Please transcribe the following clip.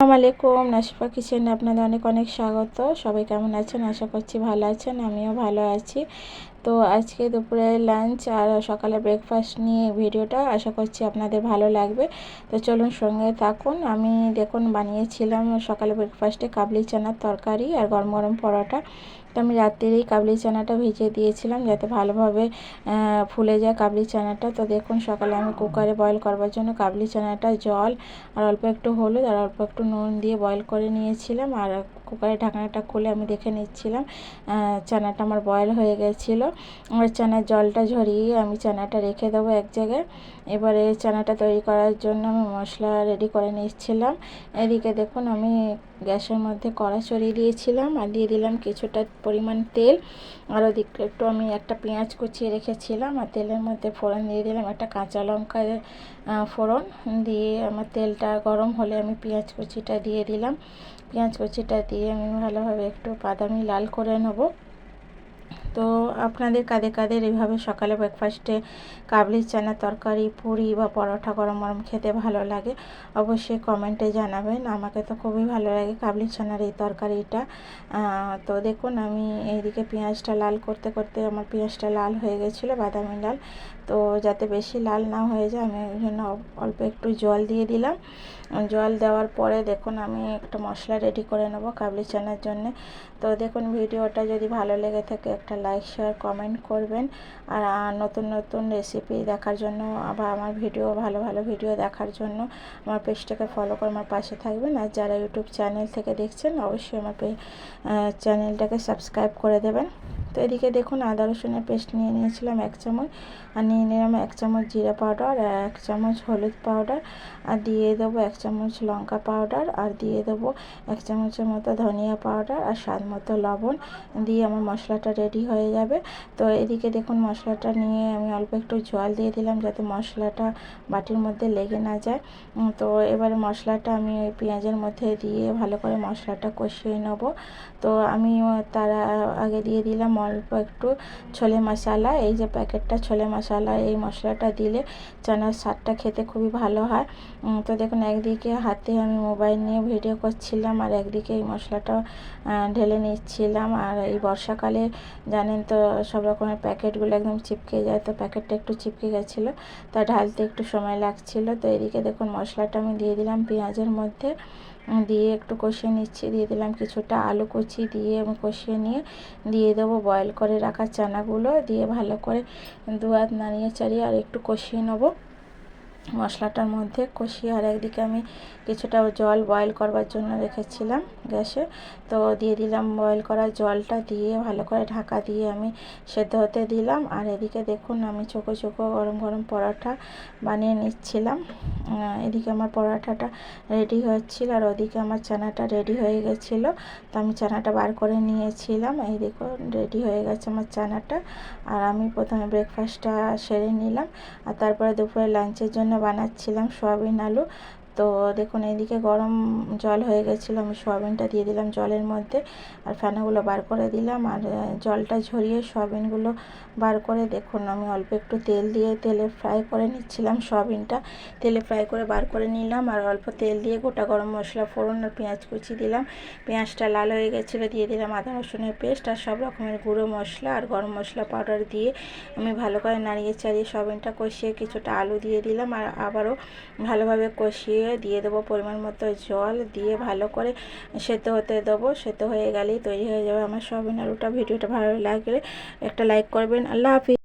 আসসালামু আলাইকুম, নাশিফা কিচেনে আপনাদের অনেক অনেক স্বাগত। সবাই কেমন আছেন? আশা করছি ভালো আছেন, আমিও ভালো আছি। তো আজকে দুপুরে লাঞ্চ আর সকালে ব্রেকফাস্ট নিয়ে ভিডিওটা, আশা করছি আপনাদের ভালো লাগবে। তো চলুন সঙ্গে থাকুন। আমি দেখুন বানিয়েছিলাম সকালে ব্রেকফাস্টে কাবলি চানার তরকারি আর গরম গরম পরোটা। তো আমি রাত্রেই কাবলি চানাটা ভিজিয়ে দিয়েছিলাম যাতে ভালোভাবে ফুলে যায় কাবলি চানাটা। তো দেখুন সকালে আমি কুকারে বয়েল করবার জন্য কাবলি চানাটা জল আর অল্প একটু হলুদ আর অল্প একটু নুন দিয়ে বয়েল করে নিয়েছিলাম। আর কুকারের ঢাকনাটা খুলে আমি দেখে নিচ্ছিলাম চানাটা আমার বয়েল হয়ে গেছিলো। আর চানার জলটা ঝরিয়ে আমি চানাটা রেখে দেবো এক জায়গায়। এবারে চানাটা তৈরি করার জন্য আমি মশলা রেডি করে নিচ্ছিলাম। এদিকে দেখুন আমি গ্যাসের মধ্যে কড়া চড়িয়ে দিয়েছিলাম আর দিয়ে দিলাম কিছুটা পরিমাণ তেল। আর ওদিকে একটু আমি একটা পেঁয়াজ কুচিয়ে রেখেছিলাম আর তেলের মধ্যে ফোড়ন দিয়ে দিলাম একটা কাঁচা লঙ্কা ফোড়ন দিয়ে আমার তেলটা গরম হলে আমি পেঁয়াজ কুচিটা দিয়ে দিলাম। পেঁয়াজ কুচিটা দিয়ে আমি ভালোভাবে একটু বাদামি লাল করে নেব। তো আপনাদের কাদের কাদের এইভাবে সকালে ব্রেকফাস্টে কাবলি চানা তরকারি, পুরি বা পরোটা গরম গরম খেতে ভালো লাগে অবশ্যই কমেন্টে জানাবেন। আমাকে তো খুবই ভালো লাগে কাবলি চানার এই তরকারিটা। তো দেখুন আমি এইদিকে পেঁয়াজটা লাল করতে করতে আমার পেঁয়াজটা লাল হয়ে গেছিলো, বাদামি লাল। তো যাতে বেশি লাল না হয়ে যায় আমি ওই জন্য অল্প একটু জল দিয়ে দিলাম। জল দেওয়ার পরে দেখুন আমি একটা মশলা রেডি করে নেব কাবলি চানার জন্যে। তো দেখুন ভিডিওটা যদি ভালো লেগে থাকে একটা লাইক শেয়ার কমেন্ট করবেন। আর নতুন নতুন রেসিপি দেখার জন্য বা আমার ভিডিও ভালো ভালো ভিডিও দেখার জন্য আমার পেজটাকে ফলো করে আমার পাশে থাকবেন। আর যারা ইউটিউব চ্যানেল থেকে দেখছেন অবশ্যই আমার চ্যানেলটাকে সাবস্ক্রাইব করে দেবেন। তো এদিকে দেখুন আদা রসুনের পেস্ট নিয়ে নিয়েছিলাম 1 চামচ, আর নিয়ে নিলাম 1 চামচ জিরা পাউডার আর 1 চামচ হলুদ পাউডার, আর দিয়ে দেবো 1 চামচ লঙ্কা পাউডার, আর দিয়ে দেবো 1 চামচের মতো ধনিয়া পাউডার আর স্বাদ মতো লবণ দিয়ে আমার মশলাটা রেডি হয়ে যাবে। তো এদিকে দেখুন মশলাটা নিয়ে আমি অল্প একটু জল দিয়ে দিলাম যাতে মশলাটা বাটির মধ্যে লেগে না যায়। তো এবারে মশলাটা আমি ওই পেঁয়াজের মধ্যে দিয়ে ভালো করে মশলাটা কষিয়ে নেব। তো আমি তার আগে দিয়ে দিলাম অল্প একটু ছোলে মশলা। এই যে প্যাকেটটা ছোলে মশলা, এই মশলাটা দিলে চানার স্বাদটা খেতে খুবই ভালো হয়। তো দেখুন একদিকে হাতে আমি মোবাইল নিয়ে ভিডিও করছিলাম আর একদিকে এই মশলাটা ঢেলে নিচ্ছিলাম। আর এই বর্ষাকালে জানেন তো সব রকমের প্যাকেটগুলো একদম চিপকে যায়, তো প্যাকেটটা একটু চিপকে গেছিলো, তা ঢালতে একটু সময় লাগছিলো। তো এদিকে দেখুন মশলাটা আমি দিয়ে দিলাম পেঁয়াজের মধ্যে, দিয়ে একটু কষিয়ে নিচ্ছি। দিয়ে দিলাম কিছুটা আলু কুচি, দিয়ে আমি কষিয়ে নিয়ে দিয়ে দেবো বয়েল করে রাখা চানাগুলো, দিয়ে ভালো করে দু হাত নাড়িয়ে চাড়িয়ে আর একটু কষিয়ে নেবো মশলাটার মধ্যে কষিয়ে। আর একদিকে আমি কিছুটা জল বয়েল করবার জন্য রেখেছিলাম গ্যাসে, তো দিয়ে দিলাম বয়েল করা জলটা, দিয়ে ভালো করে ঢাকা দিয়ে আমি সেদ্ধ হতে দিলাম। আর এদিকে দেখুন আমি চোখো চোখো গরম গরম পরোটা বানিয়ে নিচ্ছিলাম। এদিকে আমার পরোটাটা রেডি হচ্ছিল আর ওদিকে আমার চানাটা রেডি হয়ে গেছিলো। তো আমি চানাটা বার করে নিয়েছিলাম। এই দেখুন রেডি হয়ে গেছে আমার চানাটা। আর আমি প্রথমে ব্রেকফাস্টটা সেরে নিলাম আর তারপরে দুপুরে লাঞ্চের জন্য বানাচ্ছিলাম সয়াবিন আলু। তো দেখুন এইদিকে গরম জল হয়ে গেছিলো, আমি সয়াবিনটা দিয়ে দিলাম জলের মধ্যে আর ফেনাগুলো বার করে দিলাম। আর জলটা ঝরিয়ে সয়াবিনগুলো বার করে দেখুন আমি অল্প একটু তেল দিয়ে তেলে ফ্রাই করে নিচ্ছিলাম সয়াবিনটা। তেলে ফ্রাই করে বার করে নিলাম আর অল্প তেল দিয়ে গোটা গরম মশলা ফোড়ন আর পেঁয়াজ কুচি দিলাম। পেঁয়াজটা লাল হয়ে গেছিলো, দিয়ে দিলাম আদা রসুনের পেস্ট আর সব রকমের গুঁড়ো মশলা আর গরম মশলা পাউডার দিয়ে আমি ভালো করে নাড়িয়ে চাড়িয়ে সয়াবিনটা কষিয়ে কিছুটা আলু দিয়ে দিলাম। আর আবারও ভালোভাবে কষিয়ে দিয়ে দেবো পরিমাণ মতো জল, দিয়ে ভালো করে সেদ্ধ হতে দেবো। সেদ্ধ হয়ে গেলেই তৈরি হয়ে যাবে আমার সয়াবিন আলুটা। ভিডিওটা ভালো লাগলে একটা লাইক করবেন। আল্লাহ হাফিজ।